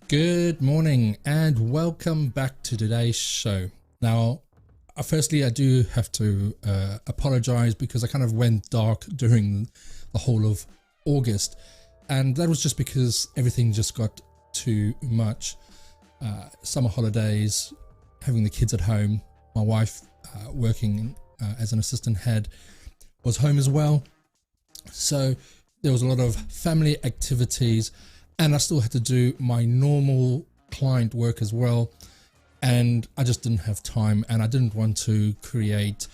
Good morning and welcome back to today's show. Now, firstly, I do have to apologize because I kind of went dark during the whole of August, and that was just because everything just got too much. Summer holidays, having the kids at home, my wife working as an assistant head was home as well. So there was a lot of family activities, and I still had to do my normal client work as well. And I just didn't have time, and I didn't want to create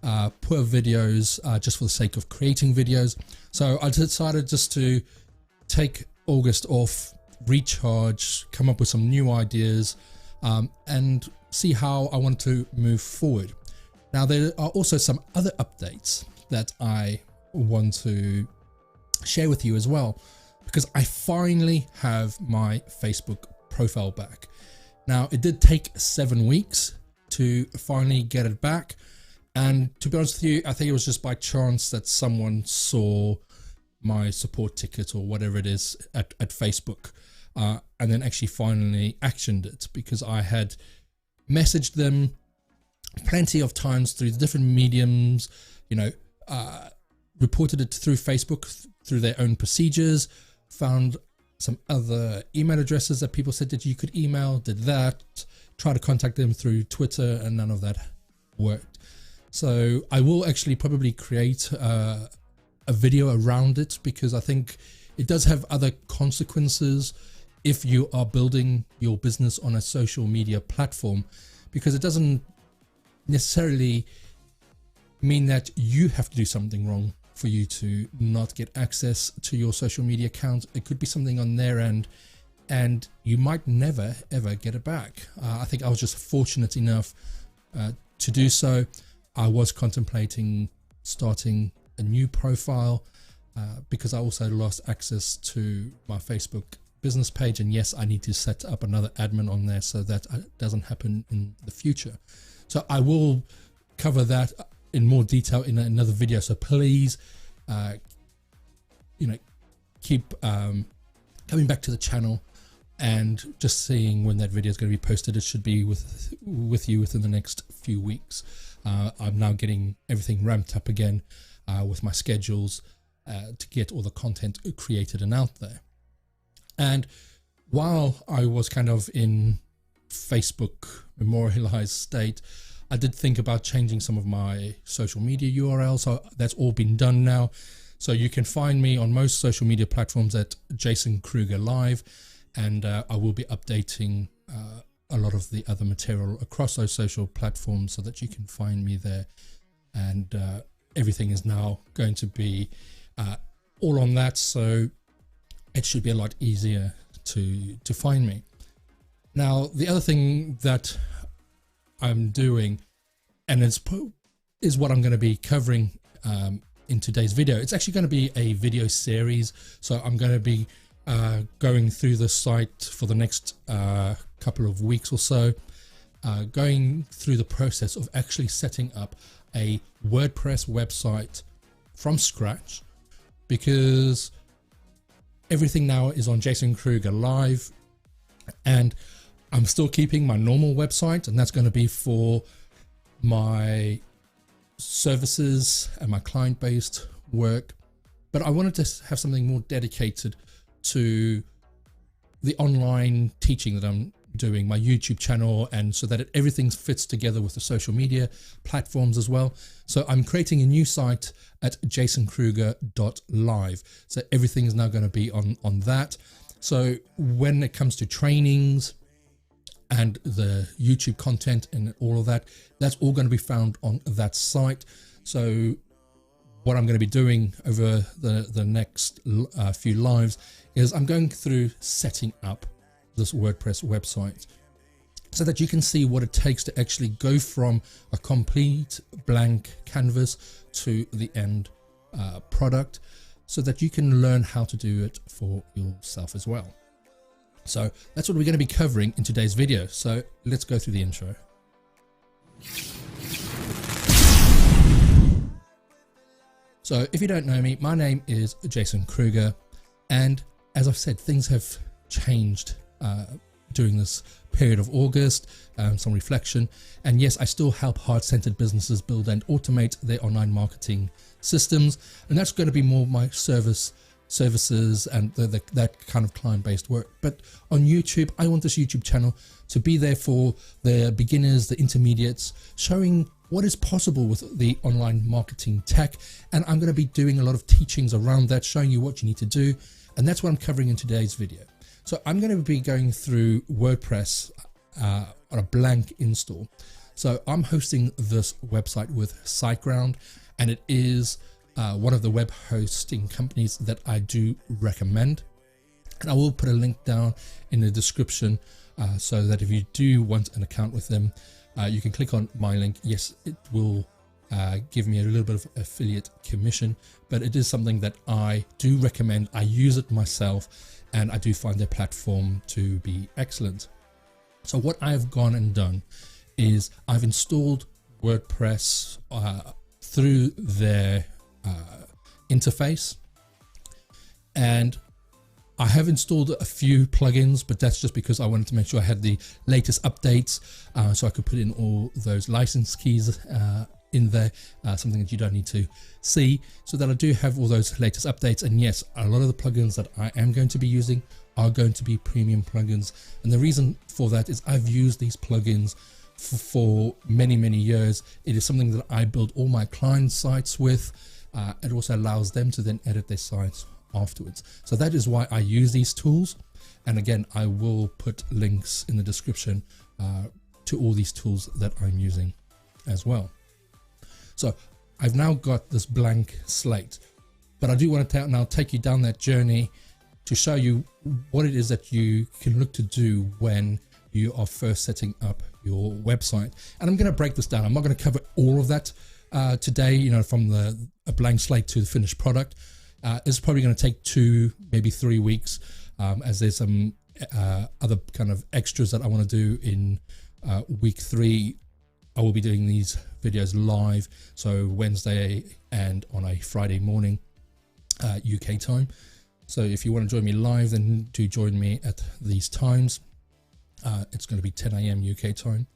poor videos just for the sake of creating videos. So I decided just to take August off, recharge, come up with some new ideas, and see how I want to move forward. Now, there are also some other updates that I want to share with you as well, because I finally have my Facebook profile back. Now, it did take 7 weeks to finally get it back, and to be honest with you, I think it was just by chance that someone saw my support ticket or whatever it is at Facebook, and then actually finally actioned it, because I had messaged them plenty of times through the different mediums, reported it through Facebook through their own procedures, found some other email addresses that people said that you could email, did that, try to contact them through Twitter, and none of that worked. So I will actually probably create a video around it, because I think it does have other consequences if you are building your business on a social media platform, because it doesn't necessarily mean that you have to do something wrong for you to not get access to your social media account. It could be something on their end, and you might never ever get it back. I think I was just fortunate enough to do so. I was contemplating starting a new profile because I also lost access to my Facebook business page, and yes, I need to set up another admin on there so that it doesn't happen in the future. So I will cover that in more detail in another video. So please, keep coming back to the channel and just seeing when that video is going to be posted. It should be with you within the next few weeks. I'm now getting everything ramped up again with my schedules to get all the content created and out there. And while I was kind of in Facebook memorialized state, I did think about changing some of my social media URLs. So that's all been done now. So you can find me on most social media platforms at Jason Kruger Live, and I will be updating a lot of the other material across those social platforms so that you can find me there. And everything is now going to be all on that, so it should be a lot easier to find me. Now, the other thing that I'm doing, and is what I'm going to be covering in today's video. It's actually going to be a video series, so I'm going to be going through the site for the next couple of weeks or so, going through the process of actually setting up a WordPress website from scratch, because everything now is on Jason Kruger Live, and I'm still keeping my normal website, and that's going to be for my services and my client-based work. But I wanted to have something more dedicated to the online teaching that I'm doing, my YouTube channel, and so that everything fits together with the social media platforms as well. So I'm creating a new site at jasonkruger.live. So everything is now going to be on that. So when it comes to trainings and the YouTube content and all of that, that's all going to be found on that site. So what I'm going to be doing over the next few lives is I'm going through setting up this WordPress website so that you can see what it takes to actually go from a complete blank canvas to the end product, so that you can learn how to do it for yourself as well. So that's what we're going to be covering in today's video. So let's go through the intro. So if you don't know me, my name is Jason Kruger, and as I've said, things have changed during this period of August, some reflection. And yes, I still help heart-centered businesses build and automate their online marketing systems, and that's going to be more my services and that kind of client-based work. But on YouTube, I want this YouTube channel to be there for the beginners, the intermediates, showing what is possible with the online marketing tech. And I'm going to be doing a lot of teachings around that, showing you what you need to do, and that's what I'm covering in today's video. So I'm going to be going through WordPress on a blank install. So I'm hosting this website with SiteGround, and it is one of the web hosting companies that I do recommend. And I will put a link down in the description so that if you do want an account with them, you can click on my link. Yes, it will give me a little bit of affiliate commission, but it is something that I do recommend. I use it myself, and I do find their platform to be excellent. So what I've gone and done is I've installed WordPress through their interface, and I have installed a few plugins, but that's just because I wanted to make sure I had the latest updates, so I could put in all those license keys in there, something that you don't need to see, so that I do have all those latest updates. And yes, a lot of the plugins that I am going to be using are going to be premium plugins, and the reason for that is I've used these plugins for many years. It is something that I build all my client sites with. It also allows them to then edit their sites afterwards, so that is why I use these tools. And again, I will put links in the description to all these tools that I'm using as well. So I've now got this blank slate, but I do want to now take you down that journey to show you what it is that you can look to do when you are first setting up your website. And I'm going to break this down. I'm not going to cover all of that today, you know, from a blank slate to the finished product. It's probably going to take 2, maybe 3 weeks, as there's some other kind of extras that I want to do in week 3. I will be doing these videos live, so Wednesday and on a Friday morning, UK time. So if you want to join me live, then do join me at these times. It's going to be 10 AM UK time.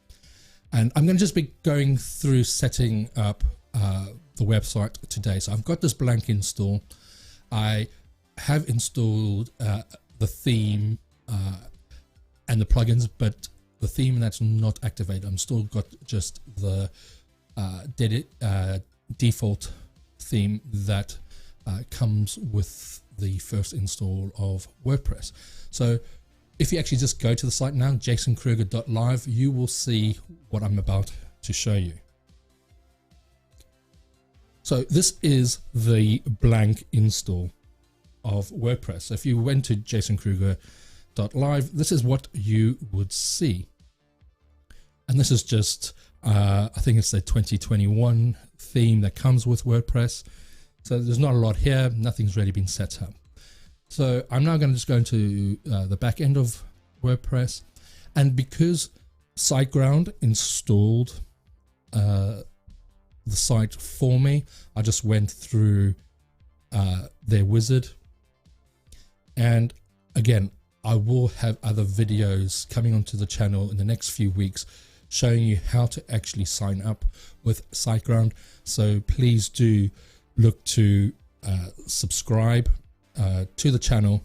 And I'm going to just be going through setting up the website today. So I've got this blank install. I have installed the theme and the plugins, but the theme that's not activated. I'm still got just the default theme that comes with the first install of WordPress. So if you actually just go to the site now, jasonkruger.live, you will see what I'm about to show you. So this is the blank install of WordPress. So if you went to jasonkruger.live, this is what you would see. And this is just, I think it's the 2021 theme that comes with WordPress. So there's not a lot here. Nothing's really been set up. So I'm now going to just go into the back end of WordPress. And because SiteGround installed the site for me, I just went through their wizard. And again, I will have other videos coming onto the channel in the next few weeks showing you how to actually sign up with SiteGround. So please do look to subscribe to the channel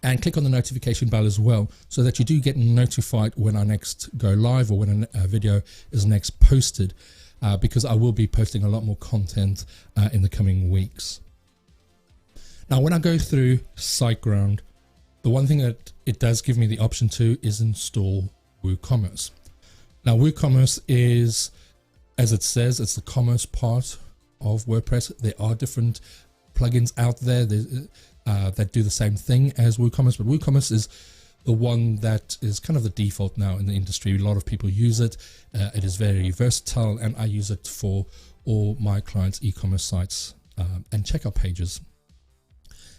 and click on the notification bell as well, so that you do get notified when I next go live or when a video is next posted, because I will be posting a lot more content in the coming weeks. Now, when I go through SiteGround, the one thing that it does give me the option to is install WooCommerce. Now, WooCommerce is, as it says, it's the commerce part of WordPress. There are different plugins out there that do the same thing as WooCommerce, but WooCommerce is the one that is kind of the default now in the industry. A lot of people use it. It is very versatile, and I use it for all my clients' e-commerce sites and checkout pages.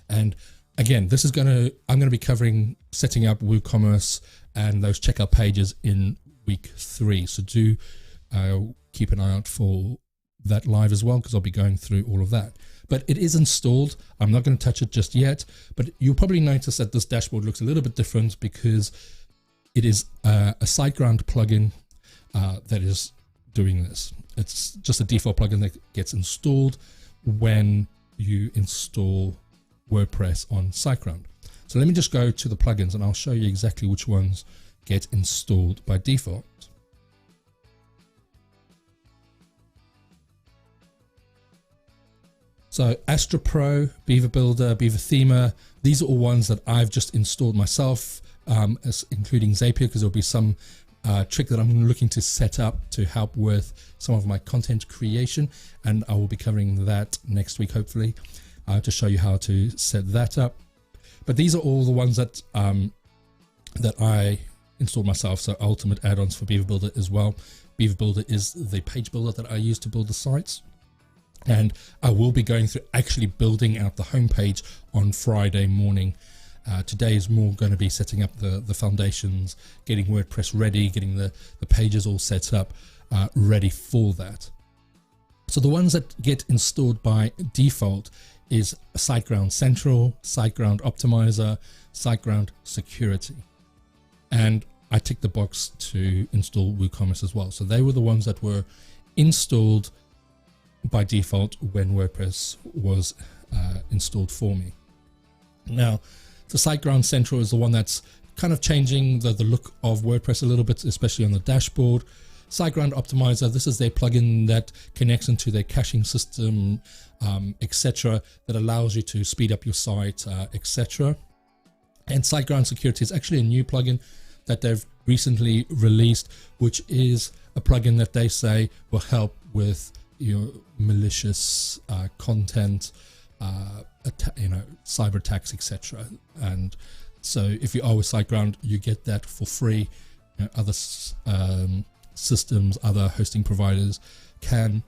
And again, this is I'm going to be covering setting up WooCommerce and those checkout pages in week 3. So do keep an eye out for that live as well, because I'll be going through all of that. but it is installed. I'm not going to touch it just yet, but you'll probably notice that this dashboard looks a little bit different because it is a SiteGround plugin that is doing this. It's just a default plugin that gets installed when you install WordPress on SiteGround. So let me just go to the plugins and I'll show you exactly which ones get installed by default. So Astra Pro, Beaver Builder, Beaver Themer, these are all ones that I've just installed myself, including Zapier, because there'll be some trick that I'm looking to set up to help with some of my content creation, and I will be covering that next week hopefully to show you how to set that up. But these are all the ones that that I installed myself. So ultimate add-ons for Beaver Builder as well. Beaver Builder is the page builder that I use to build the sites, and I will be going through actually building out the homepage on Friday morning. Today is more going to be setting up the foundations, getting WordPress ready, getting the pages all set up, ready for that. So the ones that get installed by default is SiteGround Central, SiteGround Optimizer, SiteGround Security. And I ticked the box to install WooCommerce as well. So they were the ones that were installed by default when WordPress was installed for me. Now, the SiteGround Central is the one that's kind of changing the look of WordPress a little bit, especially on the dashboard. SiteGround Optimizer, this is their plugin that connects into their caching system, etc., that allows you to speed up your site, etc. And SiteGround Security is actually a new plugin that they've recently released, which is a plugin that they say will help with your malicious content, cyber attacks, etc. And so if you are with SiteGround, you get that for free. Other systems, other hosting providers can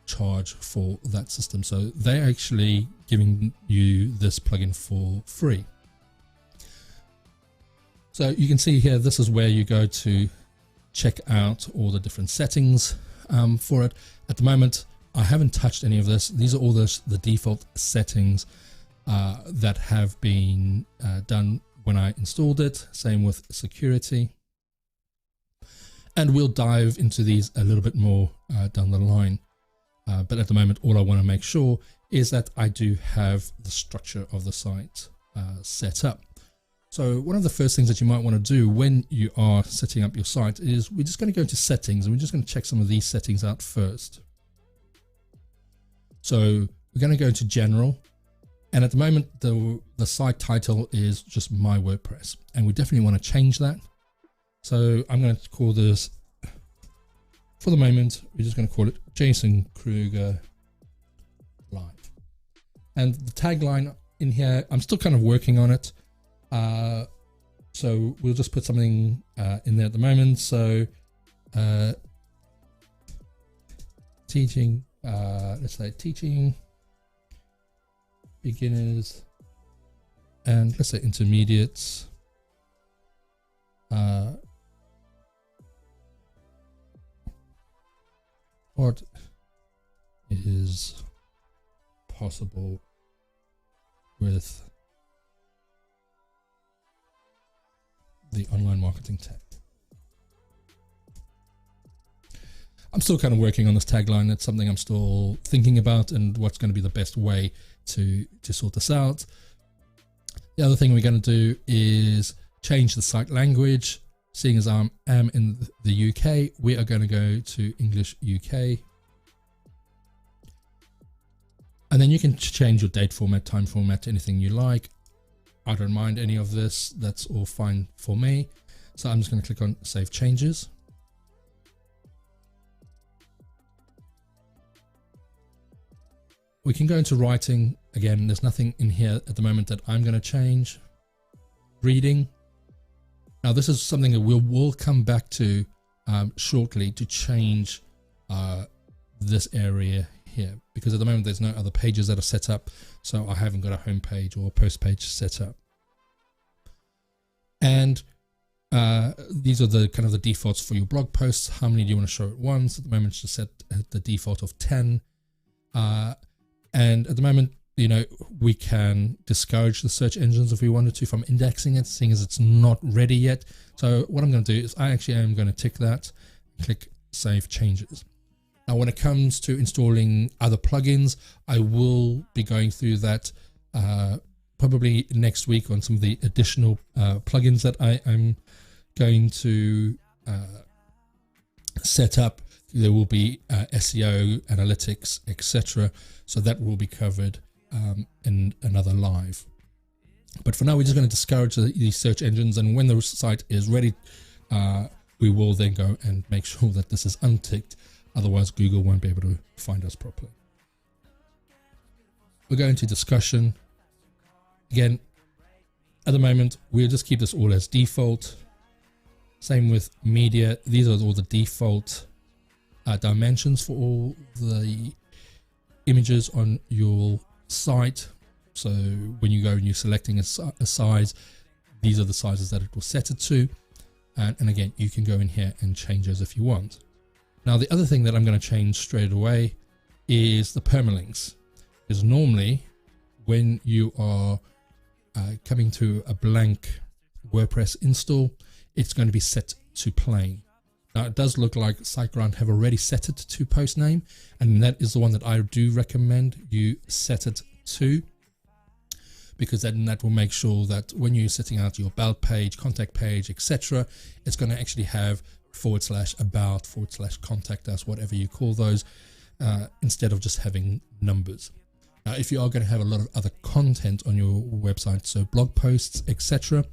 charge for that system. So they're actually giving you this plugin for free. So you can see here, this is where you go to check out all the different settings for it. At the moment, I haven't touched any of this. These are all the default settings that have been done when I installed it. Same with security. And we'll dive into these a little bit more down the line. But at the moment, all I want to make sure is that I do have the structure of the site set up. So one of the first things that you might want to do when you are setting up your site is we're just going to go into settings, and we're just going to check some of these settings out first. So we're going to go into general, and at the moment the site title is just My WordPress, and we definitely want to change that. So I'm going to call this, for the moment, we're just going to call it Jason Kruger Live. And the tagline in here, I'm still kind of working on it. So we'll just put something in there at the moment. So teaching, let's say teaching beginners and let's say intermediates. What is possible with the online marketing tag? I'm still kind of working on this tagline. It's something I'm still thinking about and what's going to be the best way to sort this out. The other thing we're going to do is change the site language. Seeing as I am in the UK, we are going to go to English UK. And then you can change your date format, time format, anything you like. I don't mind any of this. That's all fine for me. So I'm just going to click on Save Changes. We can go into writing. Again, there's nothing in here at the moment that I'm going to change. Reading. Now, this is something that we'll come back to shortly to change this area here, because at the moment there's no other pages that are set up, so I haven't got a home page or a post page set up. And these are the kind of the defaults for your blog posts. How many do you want to show at once? At the moment, it's just set at the default of 10. And at the moment, we can discourage the search engines if we wanted to from indexing it, seeing as it's not ready yet. So what I'm going to do is I actually am going to tick that, click Save Changes. Now, when it comes to installing other plugins, I will be going through that probably next week on some of the additional plugins that I'm going to set up. There will be SEO, analytics, etc. So that will be covered in another live. But for now, we're just going to discourage these search engines, and when the site is ready, we will then go and make sure that this is unticked. Otherwise, Google won't be able to find us properly. We're going to discussion. Again, at the moment, we'll just keep this all as default. Same with media. These are all the default dimensions for all the images on your site. So when you go and you're selecting a size, these are the sizes that it will set it to. And again, you can go in here and change those if you want. Now, the other thing that I'm going to change straight away is the permalinks. Because normally when you are coming to a blank WordPress install, it's going to be set to plain. Now, it does look like SiteGround have already set it to post name, and that is the one that I do recommend you set it to, because then that will make sure that when you're setting out your about page, contact page, etc., it's going to actually have /about, /contact us, whatever you call those, instead of just having numbers. Now, if you are going to have a lot of other content on your website, so blog posts, etc.,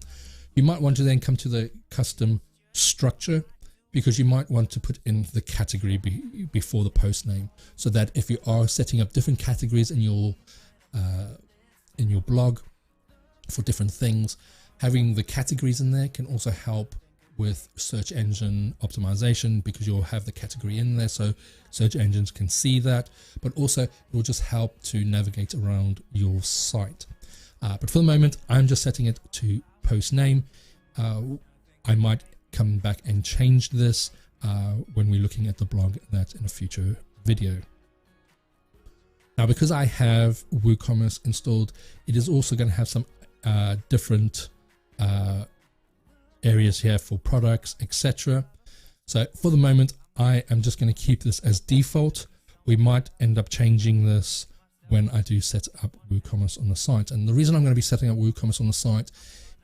you might want to then come to the custom structure, because you might want to put in the category before the post name, so that if you are setting up different categories in your blog for different things, having the categories in there can also help with search engine optimization, because you'll have the category in there so search engines can see that, but also it will just help to navigate around your site. But for the moment, I'm just setting it to post name. I might come back and change this when we're looking at the blog, that in a future video. Now, because I have WooCommerce installed, it is also going to have some different areas here for products, etc. So for the moment, I am just going to keep this as default. We might end up changing this when I do set up WooCommerce on the site. And the reason I'm going to be setting up WooCommerce on the site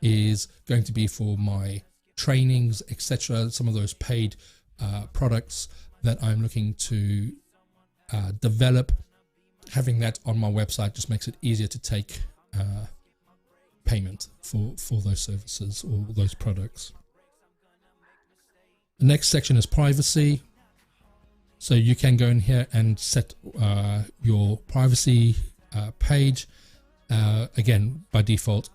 is going to be for my trainings, etc. Some of those paid products that I'm looking to develop. Having that on my website just makes it easier to take payment for those services or those products. The next section is privacy. So you can go in here and set your privacy page. Again, by default,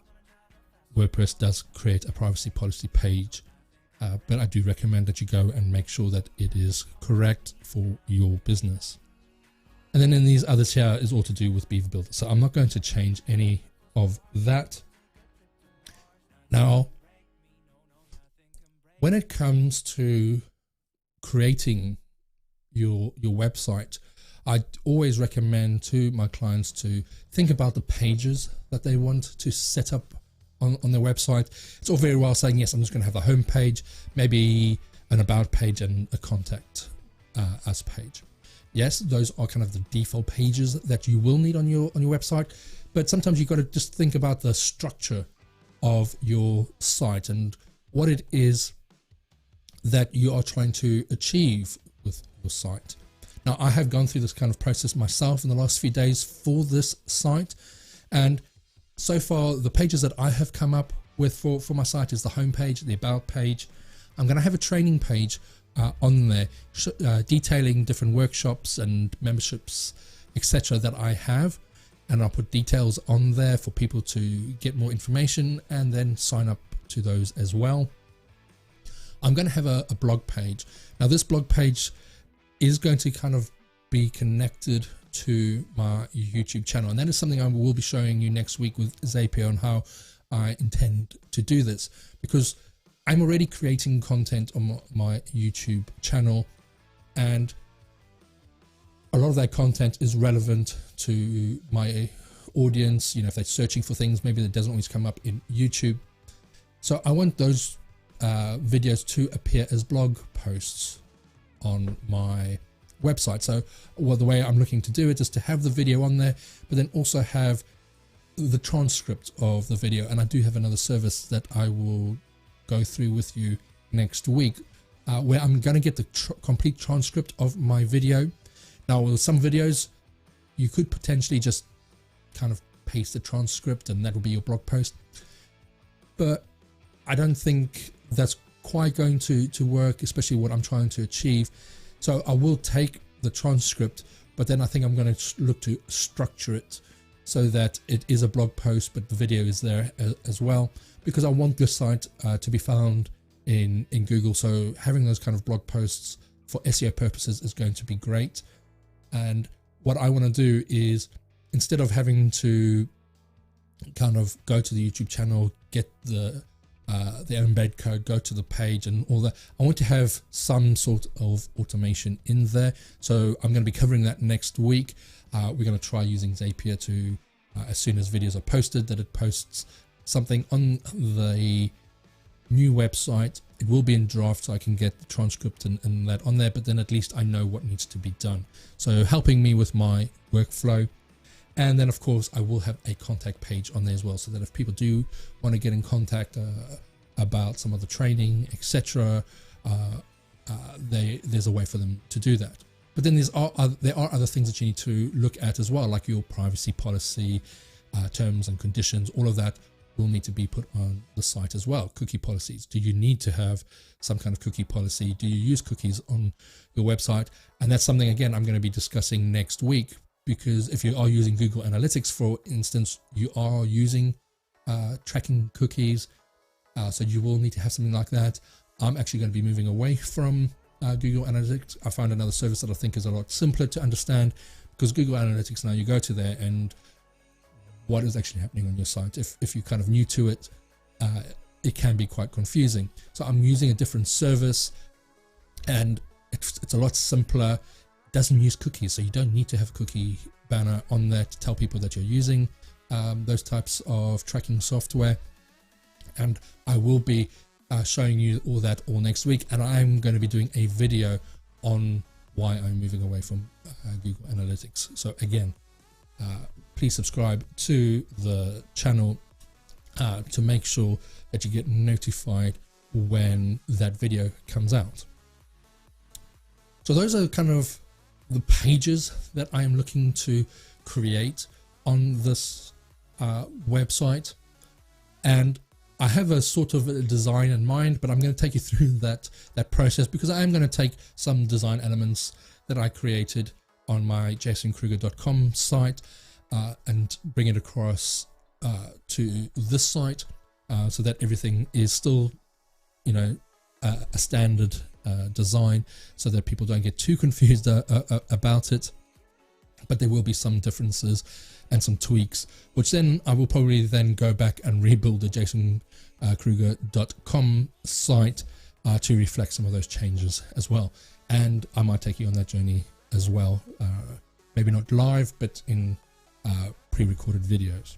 WordPress does create a privacy policy page, but I do recommend that you go and make sure that it is correct for your business. And then in these others here is all to do with Beaver Builder. So I'm not going to change any of that. Now, when it comes to creating your website, I always recommend to my clients to think about the pages that they want to set up on their website. It's all very well saying, yes, I'm just going to have the home page, maybe an about page and a contact us page. Yes, those are kind of the default pages that you will need on your website, but sometimes you've got to just think about the structure of your site and what it is that you are trying to achieve with your site. Now, I have gone through this kind of process myself in the last few days for this site, and so far the pages that I have come up with for my site is the home page, the about page. I'm going to have a training page on there detailing different workshops and memberships, etc. that I have, and I'll put details on there for people to get more information and then sign up to those as well. I'm going to have a blog page. Now, this blog page is going to kind of be connected to my YouTube channel, and that is something I will be showing you next week with Zapier on how I intend to do this, because I'm already creating content on my YouTube channel, and a lot of that content is relevant to my audience. You know, if they're searching for things, maybe it doesn't always come up in YouTube. So I want those videos to appear as blog posts on my website. So the way I'm looking to do it is to have the video on there, but then also have the transcript of the video. And I do have another service that I will go through with you next week, where I'm going to get the complete transcript of my video. Now, with some videos, you could potentially just kind of paste the transcript and that will be your blog post, but I don't think that's quite going to work, especially what I'm trying to achieve. So I will take the transcript, but then I think I'm going to look to structure it so that it is a blog post, but the video is there as well, because I want this site to be found in Google. So having those kind of blog posts for SEO purposes is going to be great. And what I want to do is, instead of having to kind of go to the YouTube channel, get the embed code, go to the page and all that, I want to have some sort of automation in there. So I'm going to be covering that next week. We're going to try using Zapier to, as soon as videos are posted, that it posts something on the new website. It will be in draft, so I can get the transcript and that on there, but then at least I know what needs to be done. So helping me with my workflow. And then of course I will have a contact page on there as well, so that if people do want to get in contact about some of the training, etc., there's a way for them to do that. But then there are other things that you need to look at as well, like your privacy policy, terms and conditions. All of that will need to be put on the site as well. Cookie policies. Do you need to have some kind of cookie policy? Do you use cookies on your website? And that's something, again, I'm going to be discussing next week, because if you are using Google Analytics, for instance, you are using tracking cookies. So you will need to have something like that. I'm actually going to be moving away from Google Analytics. I found another service that I think is a lot simpler to understand, because Google Analytics, now you go to there and what is actually happening on your site. If you're kind of new to it, it can be quite confusing. So I'm using a different service, and it's a lot simpler. It doesn't use cookies, so you don't need to have a cookie banner on there to tell people that you're using those types of tracking software. And I will be showing you all that next week, and I'm going to be doing a video on why I'm moving away from Google Analytics. So again, please subscribe to the channel to make sure that you get notified when that video comes out. So those are kind of the pages that I am looking to create on this website, and I have a sort of a design in mind, but I'm going to take you through that process, because I am going to take some design elements that I created on my jasonkruger.com site and bring it across to this site, so that everything is still, you know, a standard design, so that people don't get too confused about it. But there will be some differences and some tweaks, which then I will probably then go back and rebuild the jasonkruger.com site to reflect some of those changes as well. And I might take you on that journey as well, maybe not live, but in pre-recorded videos.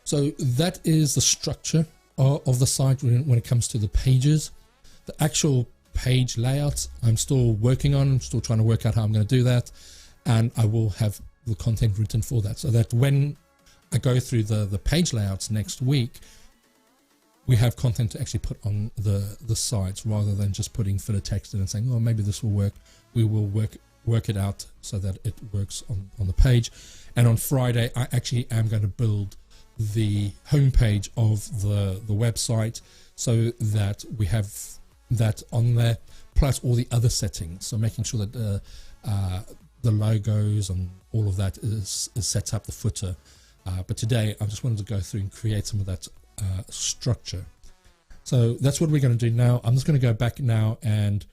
So that is the structure of the site when it comes to the pages. The actual page layout, I'm still working on. I'm still trying to work out how I'm going to do that, and I will have the content written for that, so that when I go through the page layouts next week, we have content to actually put on the sites, rather than just putting filler text in and saying, oh, maybe this will work. We will work it out so that it works on the page. And on Friday, I actually am going to build the homepage of the website, so that we have that on there, plus all the other settings. So making sure that the logos and all of that is set up, the footer. But today I just wanted to go through and create some of that structure. So that's what we're going to do now. I'm just going to go back now and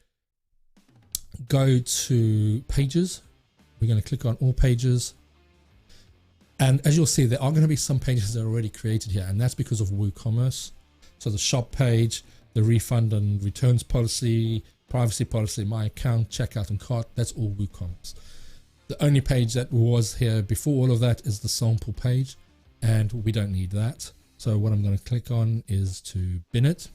go to pages. We're going to click on all pages. And as you'll see, there are going to be some pages that are already created here, and that's because of WooCommerce. So the shop page, the refund and returns policy, privacy policy, my account, checkout and cart, that's all WooCommerce. The only page that was here before all of that is the sample page, and we don't need that. So what I'm going to click on is to bin it.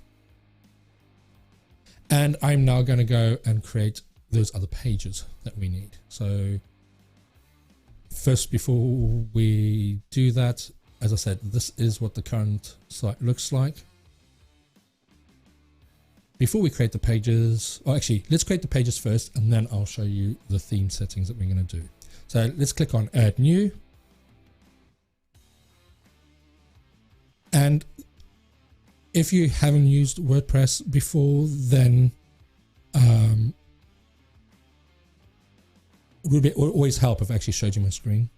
And I'm now going to go and create those other pages that we need. So first, before we do that, as I said, this is what the current site looks like. Before we create the pages, or actually, let's create the pages first, and then I'll show you the theme settings that we're going to do. So let's click on Add New. And if you haven't used WordPress before, then it would always help if I actually showed you my screen.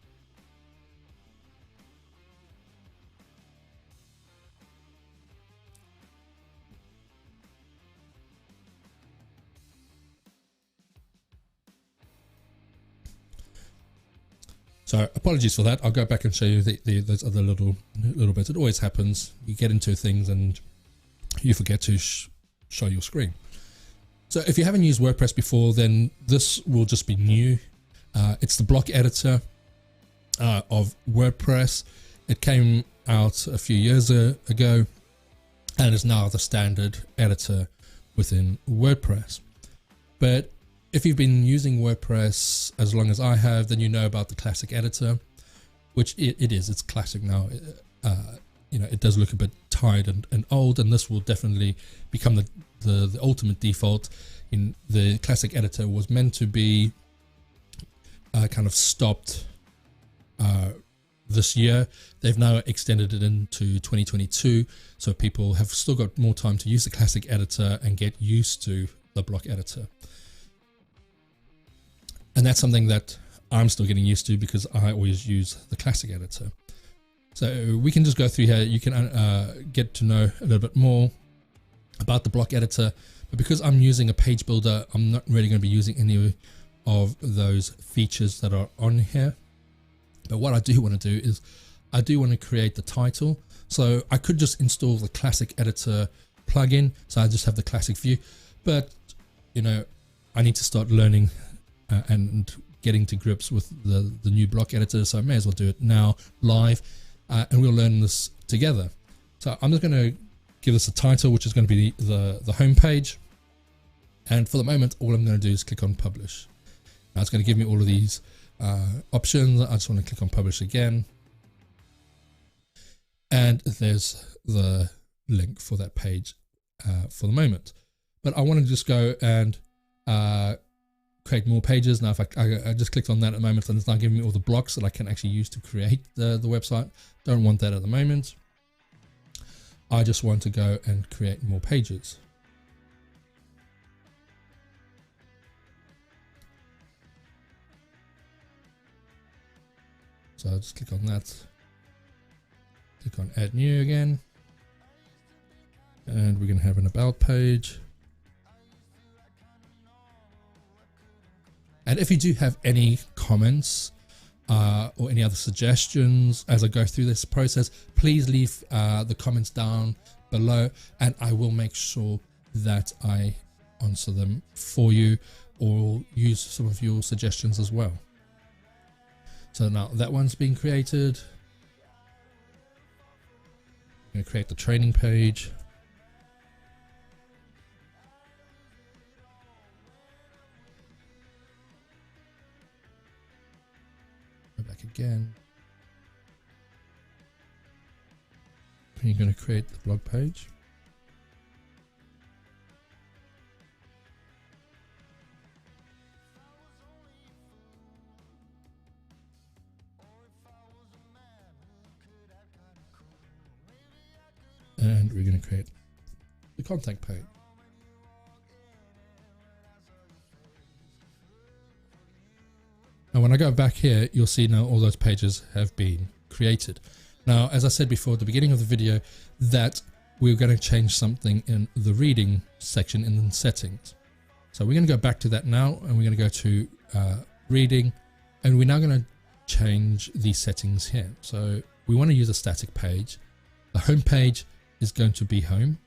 So apologies for that. I'll go back and show you those other little bits. It always happens. You get into things and you forget to show your screen. So if you haven't used WordPress before, then this will just be new. It's the block editor of WordPress. It came out a few years ago and is now the standard editor within WordPress. But if you've been using WordPress as long as I have, then you know about the classic editor, which it is. It's classic now. You know, it does look a bit tired and old, and this will definitely become the ultimate default. In the classic editor was meant to be kind of stopped this year. They've now extended it into 2022, so people have still got more time to use the classic editor and get used to the block editor. And that's something that I'm still getting used to because I always use the classic editor. So we can just go through here. You can get to know a little bit more about the block editor. But because I'm using a page builder, I'm not really going to be using any of those features that are on here. But what I do want to do is I do want to create the title. So I could just install the classic editor plugin. So I just have the classic view. But, you know, I need to start learning and getting to grips with the new block editor, so I may as well do it now live, and we'll learn this together. So I'm just going to give this a title, which is going to be the home page, and for the moment all I'm going to do is click on publish. Now it's going to give me all of these options. I just want to click on publish again, and there's the link for that page for the moment. But I want to just go and create more pages. Now if I just clicked on that at the moment, and it's now giving me all the blocks that I can actually use to create the website. Don't want that at the moment. I just want to go and create more pages. So I'll just click on that, click on add new again, and we're going to have an about page. And if you do have any comments or any other suggestions as I go through this process, please leave the comments down below, and I will make sure that I answer them for you or use some of your suggestions as well. So now that one's been created. I'm going to create the training page. Back again. And you're going to create the blog page. And we're going to create the contact page. Now when I go back here, you'll see now all those pages have been created. Now, as I said before at the beginning of the video, that we're going to change something in the reading section in the settings. So we're going to go back to that now, and we're going to go to reading, and we're now going to change these settings here. So we want to use a static page. The home page is going to be home,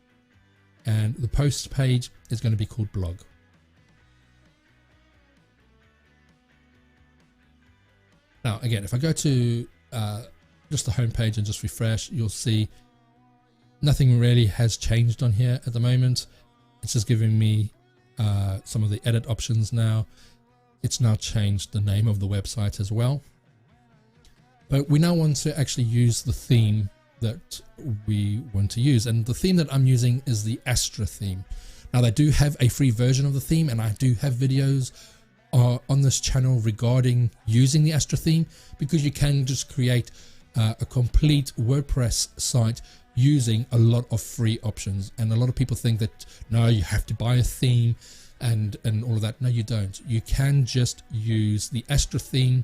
and the post page is going to be called blog. Now, again, if I go to just the home page and just refresh, you'll see nothing really has changed on here at the moment. It's just giving me some of the edit options now. It's now changed the name of the website as well. But we now want to actually use the theme that we want to use. And the theme that I'm using is the Astra theme. Now, they do have a free version of the theme, and I do have videos on this channel regarding using the Astra theme, because you can just create a complete WordPress site using a lot of free options. And a lot of people think that, no, you have to buy a theme and all of that. No, you don't. You can just use the Astra theme,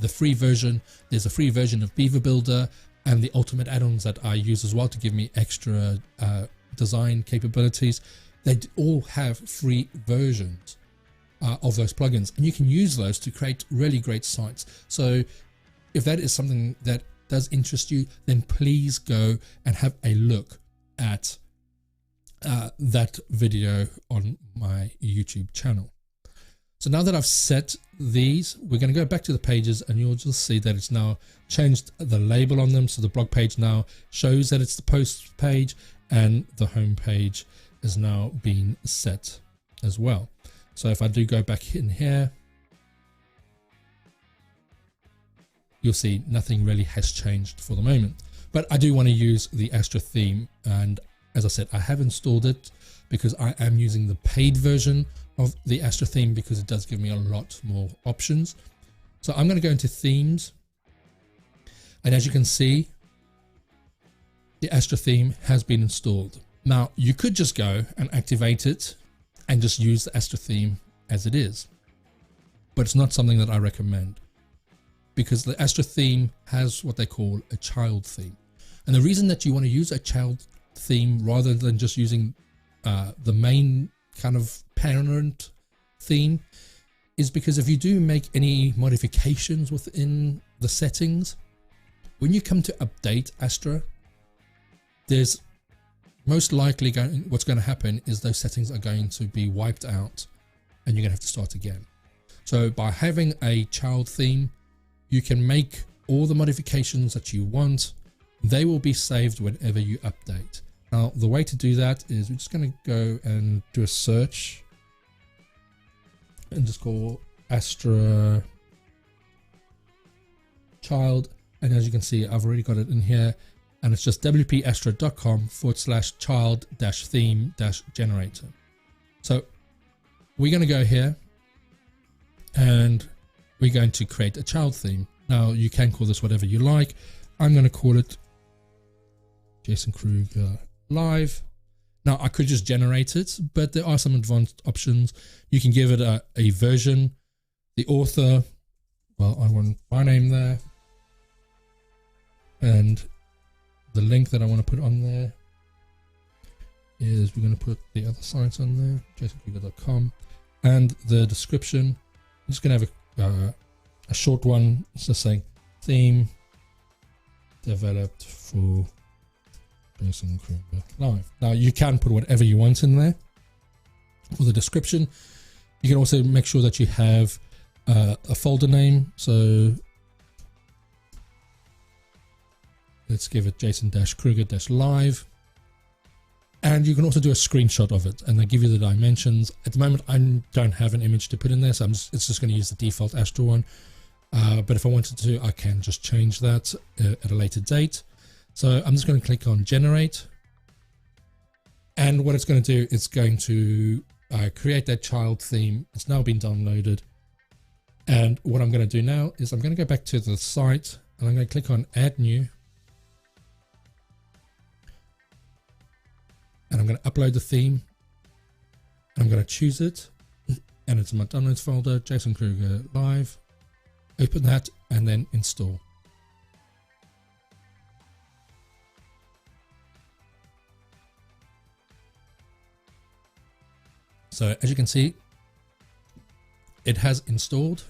the free version. There's a free version of Beaver Builder and the ultimate add-ons that I use as well to give me extra design capabilities. They all have free versions of those plugins, and you can use those to create really great sites. So if that is something that does interest you, then please go and have a look at that video on my YouTube channel. So now that I've set these, we're going to go back to the pages, and you'll just see that it's now changed the label on them. So the blog page now shows that it's the post page, and the home page is now being set as well. So if I do go back in here, you'll see nothing really has changed for the moment. But I do want to use the Astra theme, and as I said, I have installed it because I am using the paid version of the Astra theme, because it does give me a lot more options. So I'm going to go into themes, and as you can see, the Astra theme has been installed. Now, you could just go and activate it and just use the Astra theme as it is, but it's not something that I recommend, because the Astra theme has what they call a child theme. And the reason that you want to use a child theme rather than just using the main kind of parent theme is because if you do make any modifications within the settings, when you come to update Astra, there's most likely what's going to happen is those settings are going to be wiped out, and you're going to have to start again. So by having a child theme, you can make all the modifications that you want. They will be saved whenever you update. Now, the way to do that is we're just going to go and do a search and just call Astra child. And as you can see, I've already got it in here, and it's just wp-astra.com/child-theme-generator. So we're going to go here and we're going to create a child theme. Now, you can call this whatever you like. I'm going to call it Jason Kruger Live. Now, I could just generate it, but there are some advanced options. You can give it a version, the author. Well, I want my name there, and the link that I want to put on there is we're going to put the other sites on there, jasonkruger.com, and the description. I'm just going to have a short one. It's just saying theme developed for Jason Kruger Live. Now, you can put whatever you want in there for the description. You can also make sure that you have a folder name. So let's give it Jason-Kruger-Live. And you can also do a screenshot of it, and they give you the dimensions. At the moment, I don't have an image to put in there, so it's just going to use the default Astra one. But if I wanted to, I can just change that at a later date. So I'm just going to click on generate. And what it's going to do, it's going to create that child theme. It's now been downloaded. And what I'm going to do now is I'm going to go back to the site, and I'm going to click on add new. And I'm going to upload the theme. And I'm going to choose it. And it's in my downloads folder, Jason Kruger Live. Open that and then install. So as you can see, it has installed.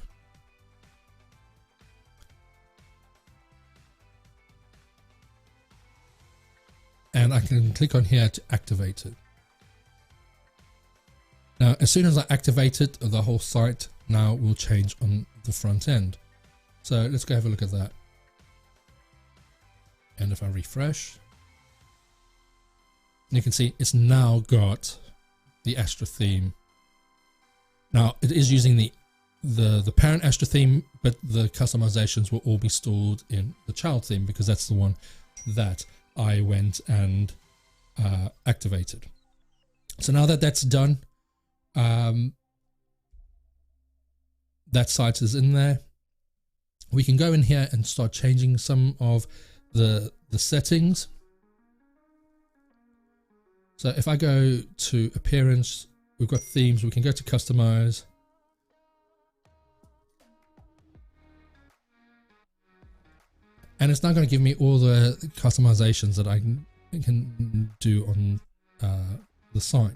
And I can click on here to activate it. Now, as soon as I activate it, the whole site now will change on the front end. So let's go have a look at that. And if I refresh, you can see it's now got the Astra theme. Now it is using the parent Astra theme, but the customizations will all be stored in the child theme because that's the one that I went and activated. So now that that's done, that site is in there. We can go in here and start changing some of the settings. So if I go to appearance, we've got themes, we can go to customize. And it's now going to give me all the customizations that I can do on the site.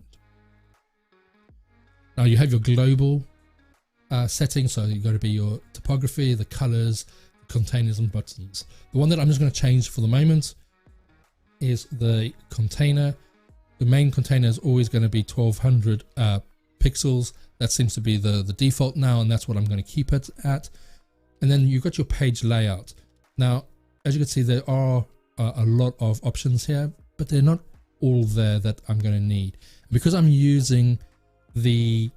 Now you have your global settings, so you've got to be your typography, the colors, the containers and buttons. The one that I'm just going to change for the moment is the container. The main container is always going to be 1200 pixels. That seems to be the default now, and that's what I'm going to keep it at. And then you've got your page layout. Now, as you can see, there are a lot of options here, but they're not all there that I'm going to need. Because I'm using the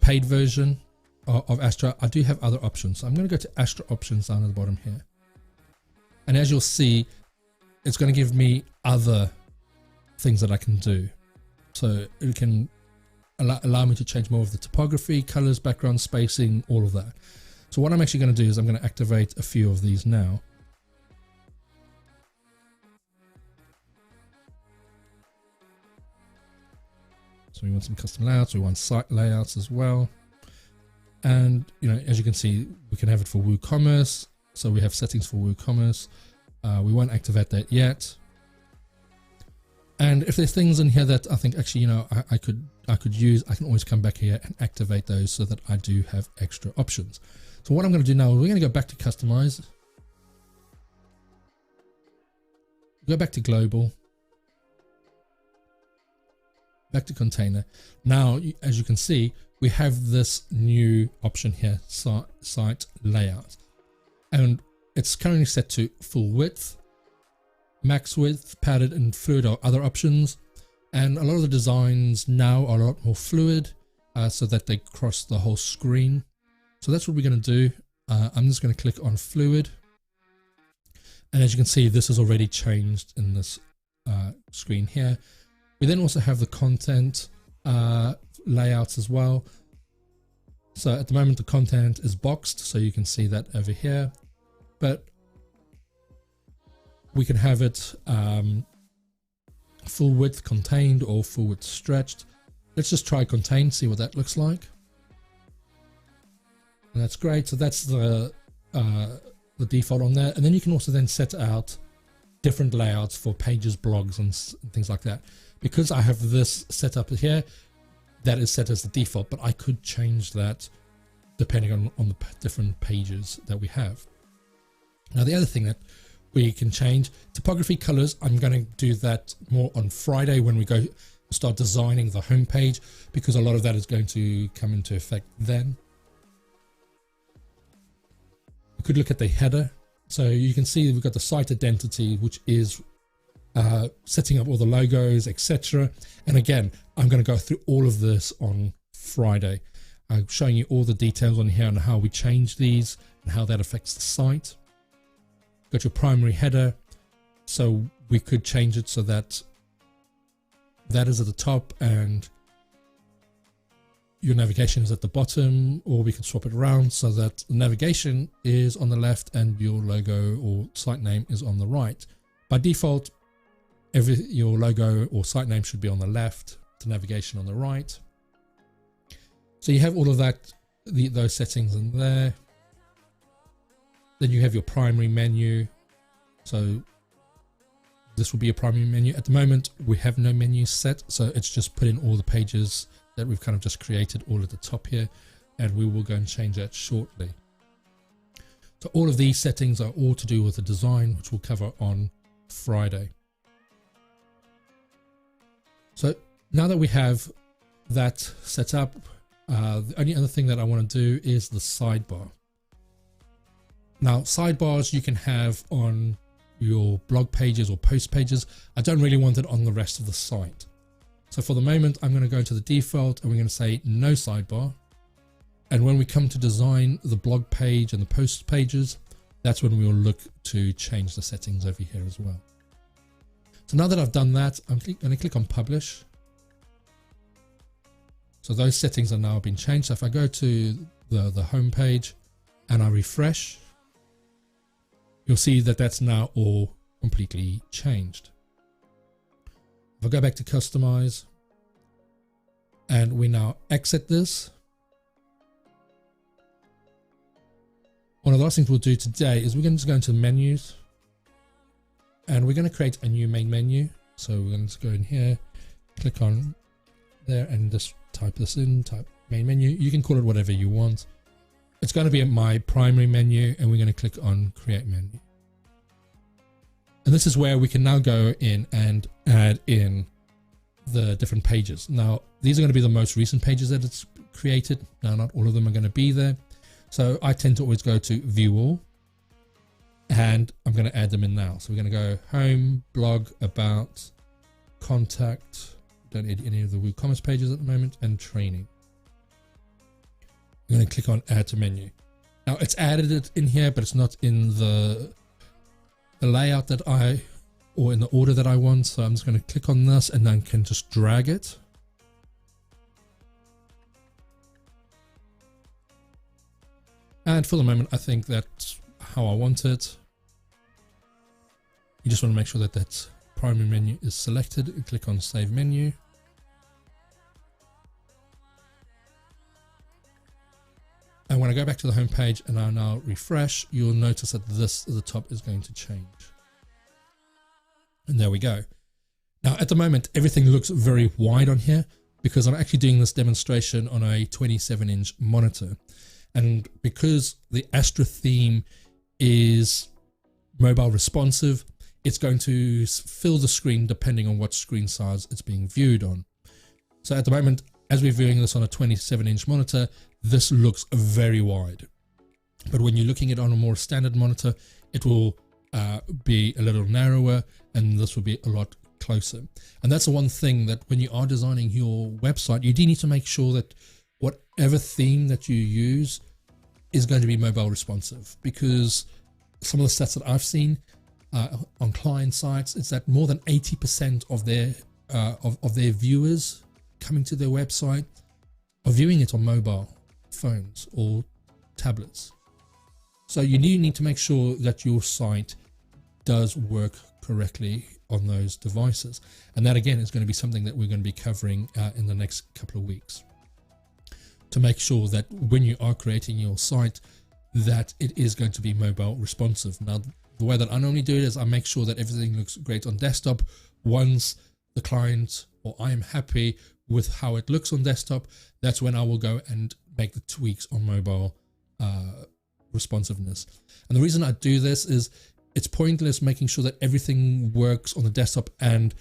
paid version of Astra, I do have other options. So I'm going to go to Astra options down at the bottom here. And as you'll see, it's going to give me other things that I can do. So it can allow me to change more of the typography, colors, background, spacing, all of that. So what I'm actually going to do is I'm going to activate a few of these now. So we want some custom layouts, we want site layouts as well. And, you know, as you can see, we can have it for WooCommerce. So we have settings for WooCommerce. We won't activate that yet. And if there's things in here that I think actually, you know, I could use, I can always come back here and activate those so that I do have extra options. So what I'm going to do now, we're going to go back to customize, go back to global, back to container. Now, as you can see, we have this new option here, site layout, and it's currently set to full width, max width, padded and fluid are other options. And a lot of the designs now are a lot more fluid, so that they cross the whole screen. So that's what we're going to do. I'm just going to click on fluid. And as you can see, this is already changed in this screen here. We then also have the content layouts as well. So at the moment, the content is boxed, so you can see that over here. But we can have it full width contained or full width stretched. Let's just try contained, see what that looks like. And that's great. So that's the default on there. And then you can also then set out different layouts for pages, blogs, and things like that. Because I have this set up here, that is set as the default, but I could change that depending on the different pages that we have. Now, the other thing that we can change, typography colors, I'm going to do that more on Friday when we go start designing the homepage, because a lot of that is going to come into effect then. We could look at the header. So you can see we've got the site identity, which is setting up all the logos, etc. And again, I'm going to go through all of this on Friday. I'm showing you all the details on here and how we change these and how that affects the site. Got your primary header, so we could change it so that that is at the top and your navigation is at the bottom, or we can swap it around so that the navigation is on the left and your logo or site name is on the right. By default, your logo or site name should be on the left, the navigation on the right. So you have all of that, those settings in there. Then you have your primary menu. So this will be a primary menu. At the moment, we have no menu set, so it's just put in all the pages that we've kind of just created all at the top here, and we will go and change that shortly. So all of these settings are all to do with the design, which we'll cover on Friday. So now that we have that set up, The only other thing that I want to do is the sidebar. Now, sidebars you can have on your blog pages or post pages. I don't really want it on the rest of the site. So for the moment, I'm going to go to the default and we're going to say no sidebar. And when we come to design the blog page and the post pages, that's when we will look to change the settings over here as well. So now that I've done that, I'm going to click on publish. So those settings are now been changed. So if I go to the home page and I refresh, you'll see that that's now all completely changed. If I go back to customize and we now exit this, one of the last things we'll do today is we're going to go into menus and we're going to create a new main menu. So we're going to go in here, click on there and just type this in, type main menu. You can call it whatever you want. It's going to be my primary menu and we're going to click on create menu. And this is where we can now go in and add in the different pages. Now, these are going to be the most recent pages that it's created. Now, not all of them are going to be there. So I tend to always go to view all and I'm going to add them in now. So we're going to go home, blog, about, contact. Don't need any of the WooCommerce pages at the moment, and training. I'm going to click on add to menu. Now it's added it in here, but it's not in the layout that or in the order that I want. So I'm just going to click on this and then can just drag it. And for the moment, I think that's how I want it. You just want to make sure that that primary menu is selected and click on save menu. And when I go back to the home page and I now refresh, you'll notice that this at the top is going to change. And there we go. Now at the moment, everything looks very wide on here because I'm actually doing this demonstration on a 27-inch monitor. And because the Astra theme is mobile responsive, it's going to fill the screen depending on what screen size it's being viewed on. So at the moment, as we're viewing this on a 27-inch monitor, this looks very wide. But when you're looking at it on a more standard monitor, it will be a little narrower and this will be a lot closer. And that's the one thing that when you are designing your website, you do need to make sure that whatever theme that you use is going to be mobile responsive, because some of the stats that I've seen on client sites is that more than 80% of their viewers coming to their website are viewing it on mobile phones or tablets. So you need to make sure that your site does work correctly on those devices. And that again is going to be something that we're going to be covering in the next couple of weeks, to make sure that when you are creating your site that it is going to be mobile responsive. Now the way that I normally do it is I make sure that everything looks great on desktop. Once the client or I am happy with how it looks on desktop, that's when I will go and make the tweaks on mobile responsiveness. And the reason I do this is it's pointless making sure that everything works on the desktop and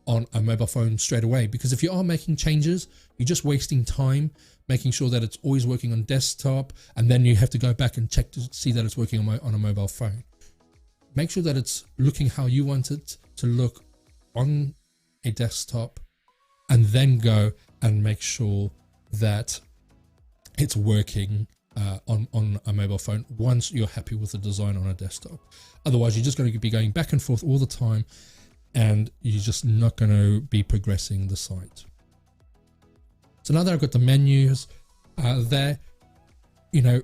on a mobile phone straight away, because if you are making changes, you're just wasting time making sure that it's always working on desktop, and then you have to go back and check to see that it's working on a mobile phone. Make sure that it's looking how you want it to look on a desktop, and then go and make sure that it's working on a mobile phone once you're happy with the design on a desktop. Otherwise, you're just going to be going back and forth all the time, and you're just not going to be progressing the site. So now that I've got the menus there, you know,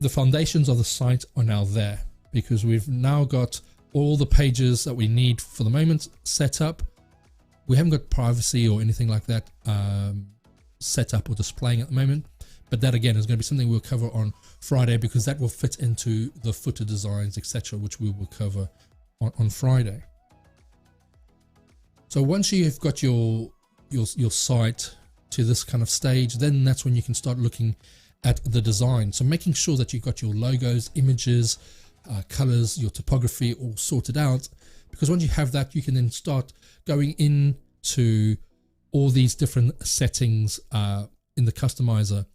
the foundations of the site are now there, because we've now got all the pages that we need for the moment set up. We haven't got privacy or anything like that set up or displaying at the moment, but that again is going to be something we'll cover on Friday, because that will fit into the footer designs, etc., which we will cover on Friday. So once you've got your site to this kind of stage, then that's when you can start looking at the design. So making sure that you've got your logos, images, colors, your typography all sorted out, because once you have that, you can then start going into all these different settings in the customizer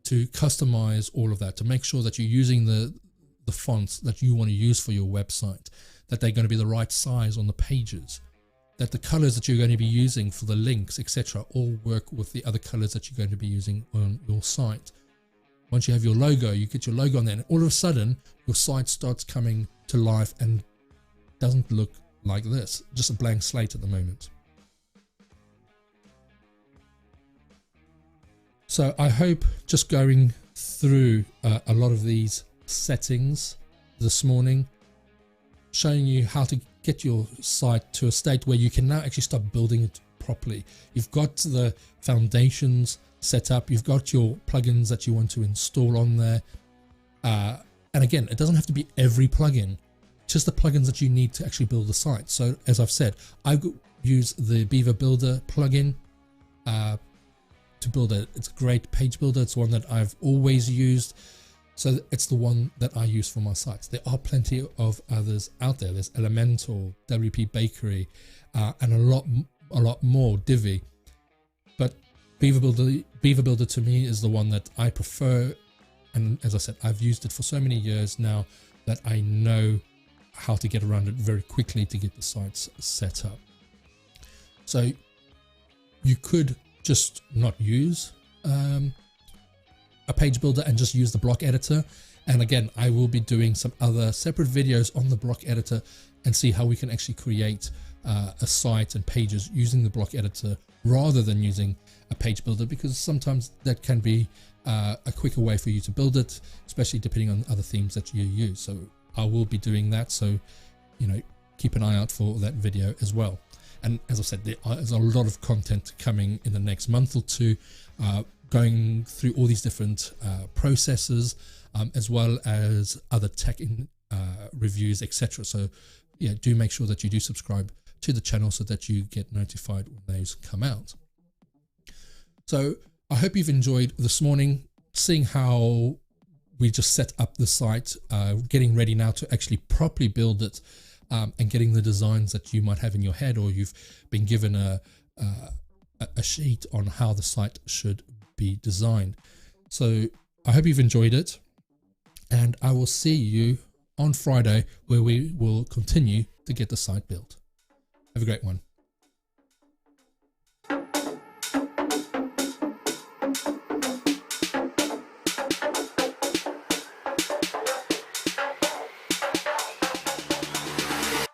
to customize all of that, to make sure that you're using the fonts that you want to use for your website, that they're going to be the right size on the pages, that the colors that you're going to be using for the links, etc., all work with the other colors that you're going to be using on your site. Once you have your logo, you get your logo on there, and all of a sudden your site starts coming to life and doesn't look like this, just a blank slate at the moment. So I hope just going through a lot of these settings this morning, showing you how to get your site to a state where you can now actually start building it properly. You've got the foundations set up, you've got your plugins that you want to install on there, and again, it doesn't have to be every plugin, just the plugins that you need to actually build the site. So as I've said, I use the Beaver Builder plugin to build it. It's a great page builder. It's one that I've always used, so it's the one that I use for my sites. There are plenty of others out there. There's Elementor, WP Bakery, and a lot more, Divi. But Beaver Builder to me is the one that I prefer, and as I said, I've used it for so many years now that I know how to get around it very quickly to get the sites set up. So you could just not use a page builder and just use the block editor. And again, I will be doing some other separate videos on the block editor and see how we can actually create a site and pages using the block editor rather than using a page builder, because sometimes that can be a quicker way for you to build it, especially depending on other themes that you use. So I will be doing that, so keep an eye out for that video as well. And as I said, there's a lot of content coming in the next month or two, going through all these different processes, as well as other tech reviews, etc. So yeah, do make sure that you do subscribe to the channel so that you get notified when those come out. So I hope you've enjoyed this morning, seeing how we just set up the site, getting ready now to actually properly build it, and getting the designs that you might have in your head, or you've been given a sheet on how the site should be designed. So I hope you've enjoyed it, and I will see you on Friday, where we will continue to get the site built. Have a great one.